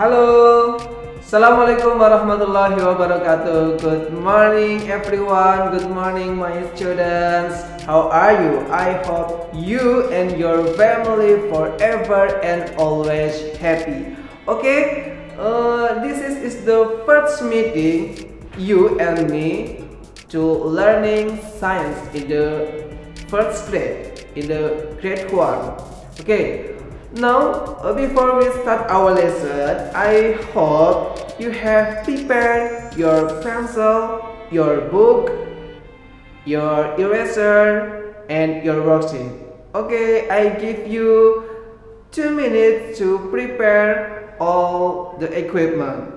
Halo, Assalamualaikum warahmatullahi wabarakatuh. Good morning everyone, good morning my students. How are you? I hope you and your family forever and always happy. Okay, this is the first meeting you and me to learning science in the first grade, in the grade 1. Okay, now before we start our lesson, I hope you have prepared your pencil, your book, your eraser, and your worksheet. Okay, I give you 2 minutes to prepare all the equipment.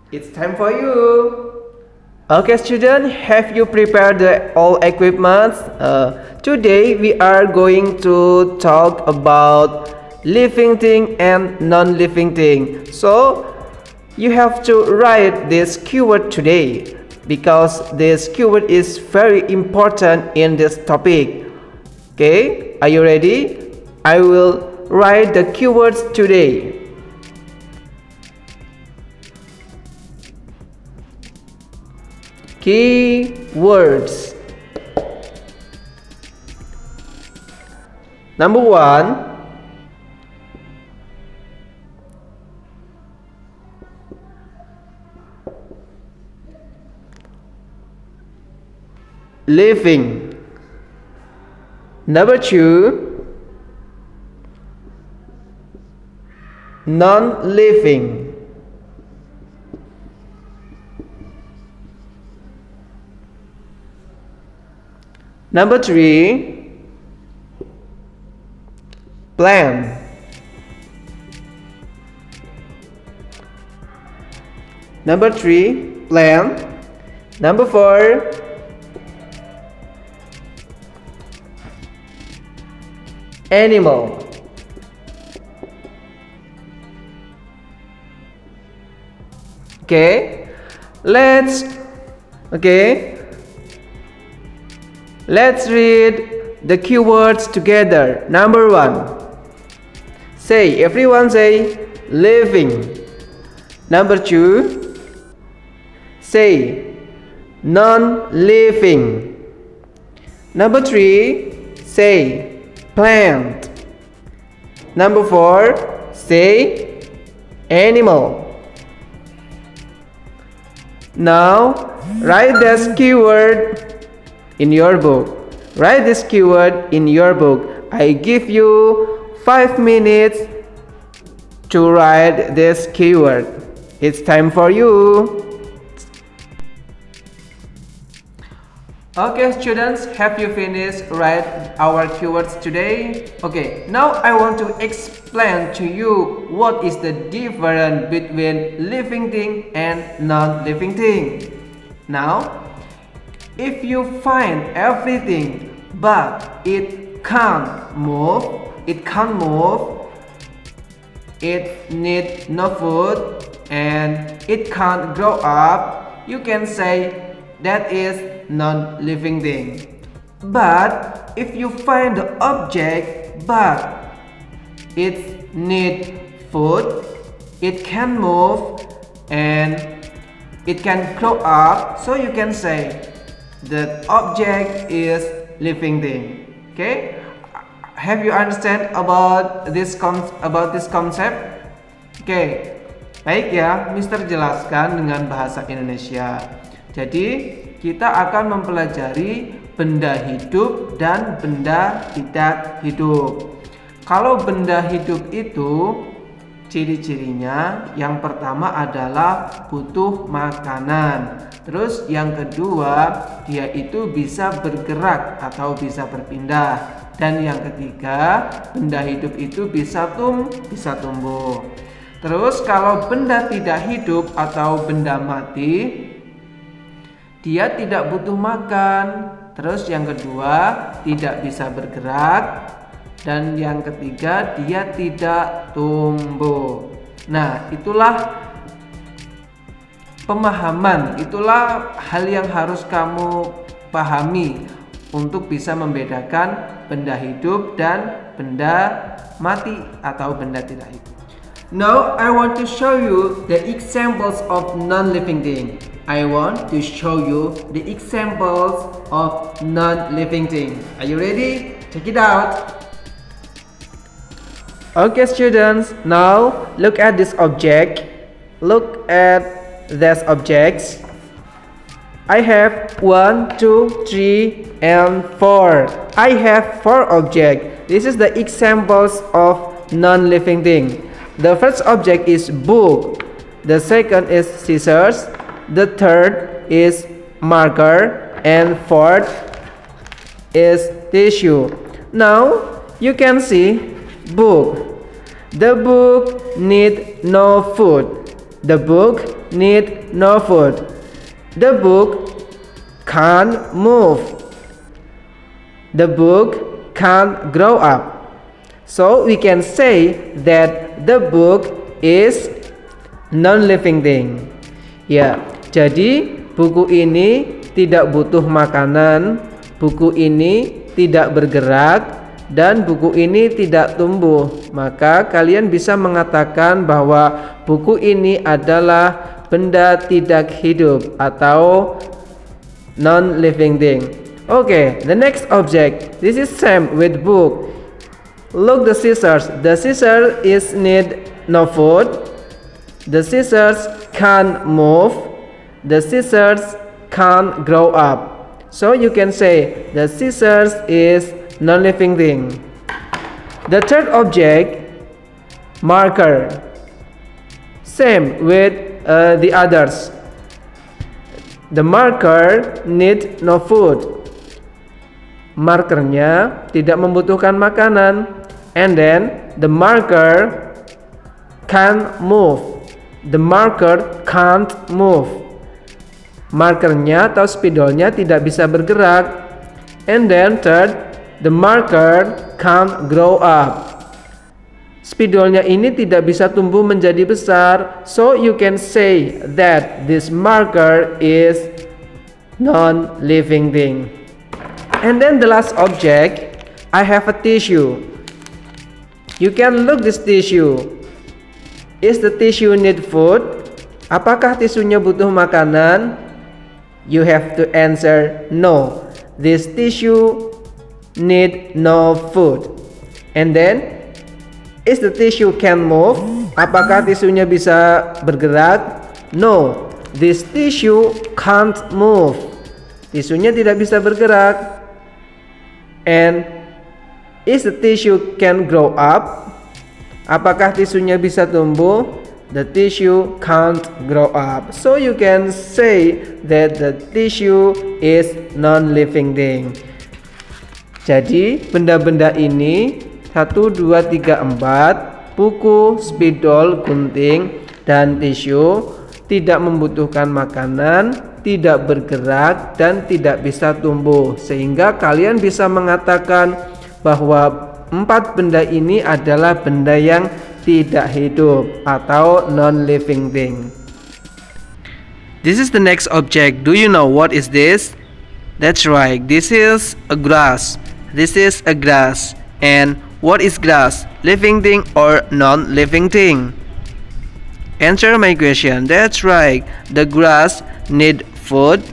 It's time for you. Okay, students, have you prepared all equipment? Today we are going to talk about living thing and non-living thing. So you have to write this keyword today because this keyword is very important in this topic. Okay, are you ready? I will write the keywords today. Keywords. Number 1, living. Number 2, non-living. Number 3, plant. Number 3, plant. Number 4, animal. Okay, let's read the keywords together. Number 1, say, everyone say living. Number 2, say non-living. Number 3, say plant. Number 4, say animal. Now write this keyword in your book. Write this keyword in your book. I give you 5 minutes to write this keyword. It's time for you. Okay, students, have you finished write our keywords today? Okay, now I want to explain to you what is the difference between living thing and non-living thing. Now, if you find everything but it can't move, it needs no food, and it can't grow up, you can say that is non-living thing. But if you find the object but it needs food, it can move, and it can grow up, so you can say the object is living thing. Okay, have you understand about this concept? Okay, baik ya, Mister jelaskan dengan bahasa Indonesia. Jadi kita akan mempelajari benda hidup dan benda tidak hidup. Kalau benda hidup itu ciri-cirinya yang pertama adalah butuh makanan. Terus yang kedua, dia itu bisa bergerak atau bisa berpindah. Dan yang ketiga, benda hidup itu bisa tumbuh. Terus kalau benda tidak hidup atau benda mati, dia tidak butuh makan. Terus yang kedua, tidak bisa bergerak. Dan yang ketiga, dia tidak tumbuh. Nah, itulah pemahaman, itulah hal yang harus kamu pahami untuk bisa membedakan benda hidup dan benda mati atau benda tidak hidup. Now I want to show you the examples of non-living thing. I want to show you the examples of non-living thing. Are you ready? Check it out. Okay students, now look at this object. Look at these objects. I have 1, 2, 3 and 4. I have 4 objects. This is the examples of non-living thing. The first object is book. The second is scissors. The third is marker. And fourth is tissue. Now you can see book. The book need no food. The book need no food. The book can't move. The book can't grow up. So we can say that the book is non-living thing. Ya, jadi buku ini tidak butuh makanan, buku ini tidak bergerak, dan buku ini tidak tumbuh. Maka kalian bisa mengatakan bahwa buku ini adalah benda tidak hidup atau non-living thing. Okay, the next object. This is same with book. Look the scissors. The scissors is need no food. The scissors can't move. The scissors can't grow up. So you can say the scissors is non-living thing. The third object, marker. Same with the others. The marker need no food. Markernya tidak membutuhkan makanan. And then the marker can't move. The marker can't move. Markernya atau spidolnya tidak bisa bergerak. And then third, the marker can't grow up. Spidolnya ini tidak bisa tumbuh menjadi besar. So you can say that this marker is non-living thing. And then the last object, I have a tissue. You can look this tissue. Is the tissue need food? Apakah tisunya butuh makanan? You have to answer no. This tissue need no food. And then is the tissue can move? Apakah tisunya bisa bergerak? No, this tissue can't move. Tisunya tidak bisa bergerak. And is the tissue can grow up? Apakah tisunya bisa tumbuh? The tissue can't grow up. So you can say that the tissue is non-living thing. Jadi benda-benda ini 1, 2, 3, 4, buku, spidol, gunting, dan tisu tidak membutuhkan makanan, tidak bergerak, dan tidak bisa tumbuh. Sehingga kalian bisa mengatakan bahwa 4 benda ini adalah benda yang tidak hidup atau non-living thing. This is the next object. Do you know what is this? That's right. This is a grass. This is a grass. And what is grass? Living thing or non-living thing? Answer my question. That's right. The grass need food,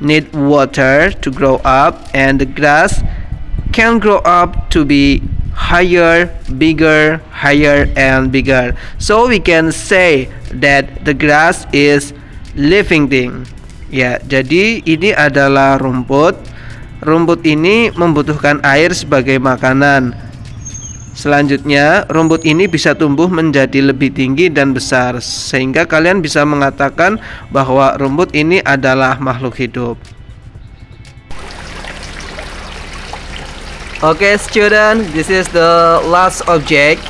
need water to grow up, and the grass can grow up to be higher, bigger, higher, and bigger. So we can say that the grass is living thing. Ya, jadi ini adalah rumput. Rumput ini membutuhkan air sebagai makanan. Selanjutnya, rumput ini bisa tumbuh menjadi lebih tinggi dan besar, sehingga kalian bisa mengatakan bahwa rumput ini adalah makhluk hidup. Okay, student, this is the last object.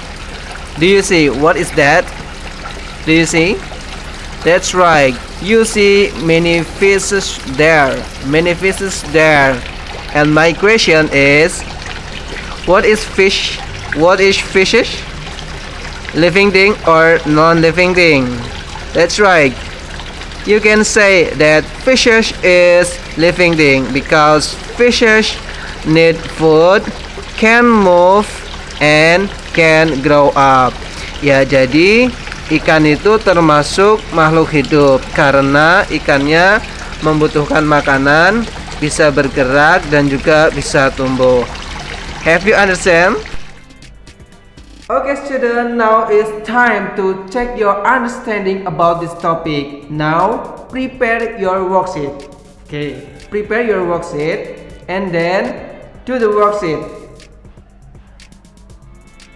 Do you see what is that? Do you see? That's right. You see many fishes there. Many fishes there. And my question is, what is fish? What is fishes? Living thing or non-living thing? That's right. You can say that fishes is living thing because fishes need food, can move, and can grow up. Ya, jadi ikan itu termasuk makhluk hidup karena ikannya membutuhkan makanan, bisa bergerak dan juga bisa tumbuh. Have you understand? Okay student, now it's time to check your understanding about this topic. Now prepare your worksheet. Okay, prepare your worksheet and then do the worksheet.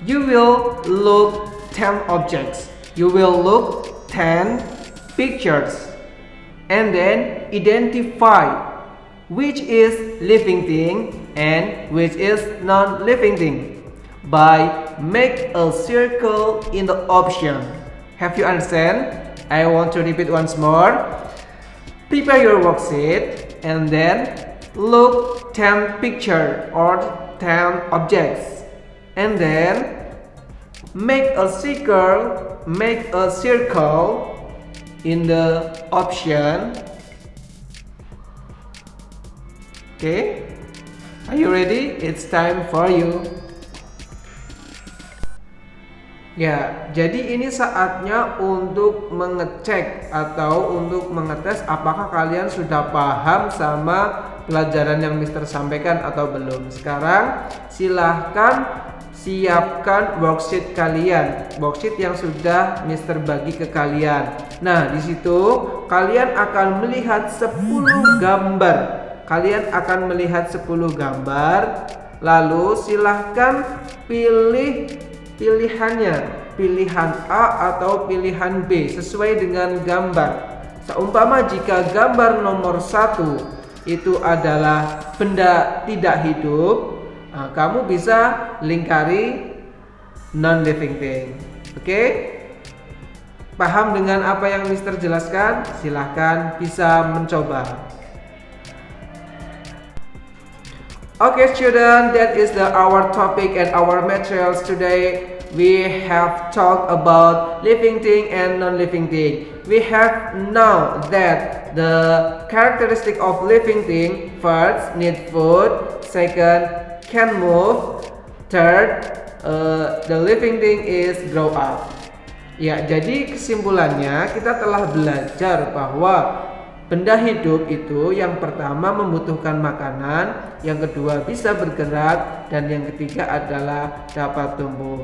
You will look 10 objects. You will look 10 pictures and then identify which is living thing and which is non-living thing by make a circle in the option. Have you understand? I want to repeat once more. Prepare your worksheet and then look 10 picture or 10 objects and then make a circle in the option. Okay, are you ready? It's time for you. Ya, jadi ini saatnya untuk mengecek atau untuk mengetes apakah kalian sudah paham sama pelajaran yang Mister sampaikan atau belum. Sekarang silahkan siapkan worksheet kalian, worksheet yang sudah Mister bagi ke kalian. Nah, di situ kalian akan melihat 10 gambar. Kalian akan melihat 10 gambar. Lalu silahkan pilih pilihannya, pilihan A atau pilihan B sesuai dengan gambar. Seumpama jika gambar nomor 1 itu adalah benda tidak hidup, nah, kamu bisa lingkari non-living thing. Oke? Paham dengan apa yang Mister jelaskan? Silahkan bisa mencoba. Okay student, that is our topic and our materials today. We have talked about living thing and non-living thing. We have know that the characteristic of living thing: first, need food; second, can move; third, the living thing is grow up. Ya, jadi kesimpulannya kita telah belajar bahwa benda hidup itu yang pertama membutuhkan makanan, yang kedua bisa bergerak, dan yang ketiga adalah dapat tumbuh.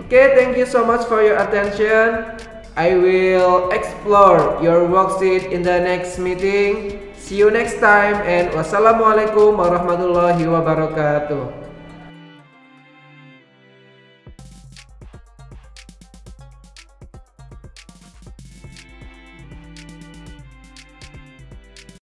Okay, thank you so much for your attention. I will explore your worksheet in the next meeting. See you next time and wassalamualaikum warahmatullahi wabarakatuh.